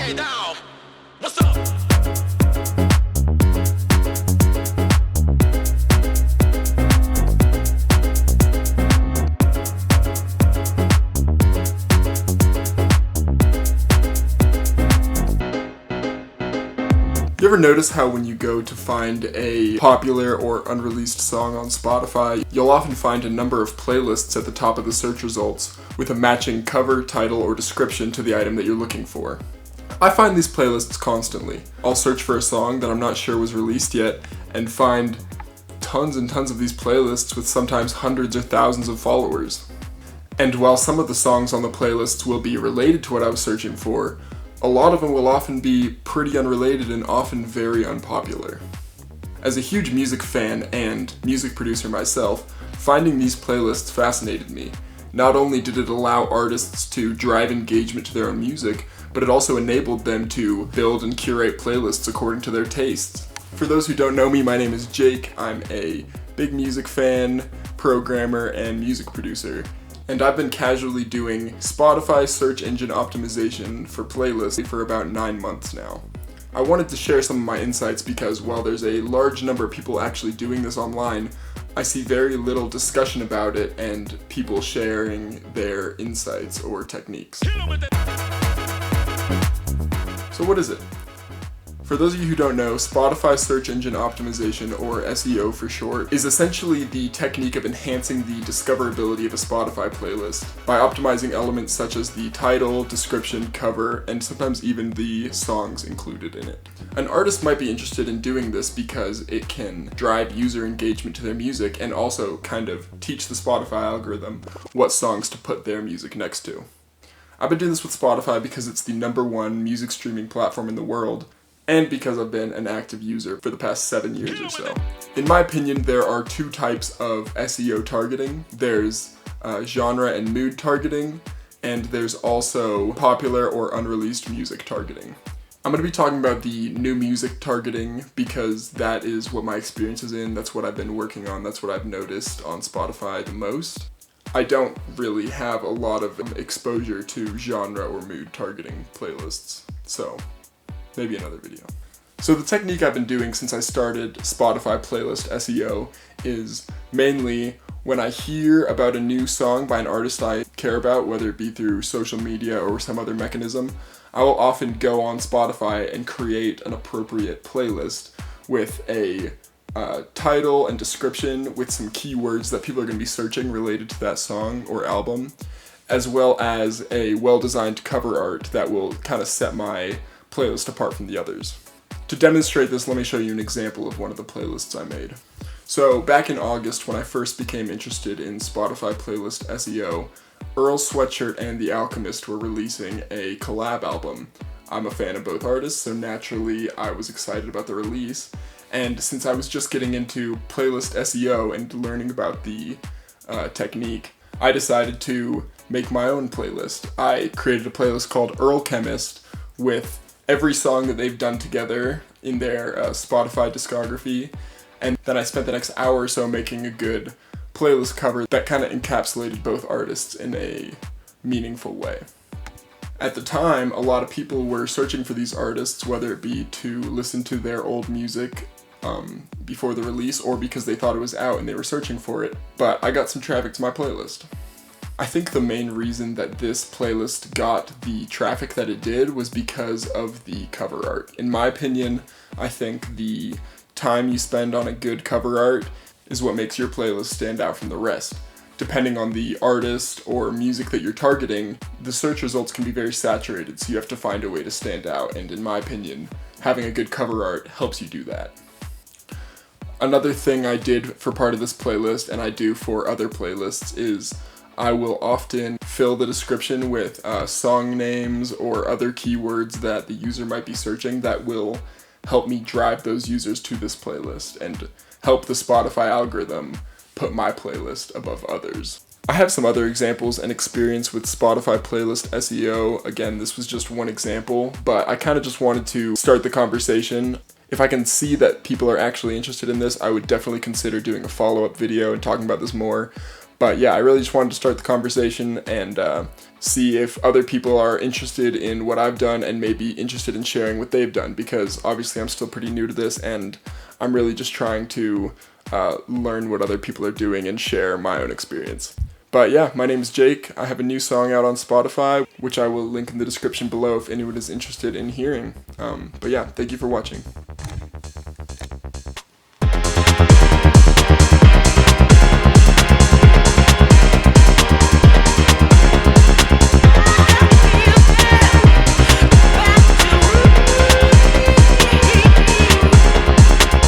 Hey, now, what's up? You ever notice how when you go to find a popular or unreleased song on Spotify, you'll often find a number of playlists at the top of the search results with a matching cover, title, or description to the item that you're looking for? I find these playlists constantly. I'll search for a song that I'm not sure was released yet and find tons and tons of these playlists with sometimes hundreds or thousands of followers. And while some of the songs on the playlists will be related to what I was searching for, a lot of them will often be pretty unrelated and often very unpopular. As a huge music fan and music producer myself, finding these playlists fascinated me. Not only did it allow artists to drive engagement to their own music, but it also enabled them to build and curate playlists according to their tastes. For those who don't know me, my name is Jake. I'm a big music fan, programmer, and music producer. And I've been casually doing Spotify search engine optimization for playlists for about 9 months now. I wanted to share some of my insights because while there's a large number of people actually doing this online, I see very little discussion about it and people sharing their insights or techniques. So what is it? For those of you who don't know, Spotify search engine optimization, or SEO for short, is essentially the technique of enhancing the discoverability of a Spotify playlist by optimizing elements such as the title, description, cover, and sometimes even the songs included in it. An artist might be interested in doing this because it can drive user engagement to their music and also kind of teach the Spotify algorithm what songs to put their music next to. I've been doing this with Spotify because it's the #1 music streaming platform in the world, and because I've been an active user for the past 7 years or so. In my opinion, there are 2 types of SEO targeting. There's genre and mood targeting, and there's also popular or unreleased music targeting. I'm going to be talking about the new music targeting because that is what my experience is in, that's what I've been working on, that's what I've noticed on Spotify the most. I don't really have a lot of exposure to genre or mood targeting playlists, so maybe another video. So the technique I've been doing since I started Spotify playlist SEO is mainly when I hear about a new song by an artist I care about, whether it be through social media or some other mechanism, I will often go on Spotify and create an appropriate playlist with a title and description with some keywords that people are going to be searching related to that song or album, as well as a well-designed cover art that will kind of set my playlist apart from the others. To demonstrate this, let me show you an example of one of the playlists I made. So back in August, when I first became interested in Spotify playlist SEO, Earl Sweatshirt and The Alchemist were releasing a collab album. I'm a fan of both artists, so naturally I was excited about the release. And since I was just getting into playlist SEO and learning about the technique, I decided to make my own playlist. I created a playlist called Earl Chemist with every song that they've done together in their Spotify discography, and then I spent the next hour or so making a good playlist cover that kind of encapsulated both artists in a meaningful way. At the time, a lot of people were searching for these artists, whether it be to listen to their old music before the release or because they thought it was out and they were searching for it, but I got some traffic to my playlist. I think the main reason that this playlist got the traffic that it did was because of the cover art. In my opinion, I think the time you spend on a good cover art is what makes your playlist stand out from the rest. Depending on the artist or music that you're targeting, the search results can be very saturated, so you have to find a way to stand out, and in my opinion, having a good cover art helps you do that. Another thing I did for part of this playlist, and I do for other playlists, is I will often fill the description with song names or other keywords that the user might be searching that will help me drive those users to this playlist and help the Spotify algorithm put my playlist above others. I have some other examples and experience with Spotify playlist SEO. Again, this was just one example, but I kind of just wanted to start the conversation. If I can see that people are actually interested in this, I would definitely consider doing a follow-up video and talking about this more. But yeah, I really just wanted to start the conversation and see if other people are interested in what I've done and maybe interested in sharing what they've done, because obviously I'm still pretty new to this and I'm really just trying to learn what other people are doing and share my own experience. But yeah, my name's Jake. I have a new song out on Spotify, which I will link in the description below if anyone is interested in hearing. But yeah, thank you for watching.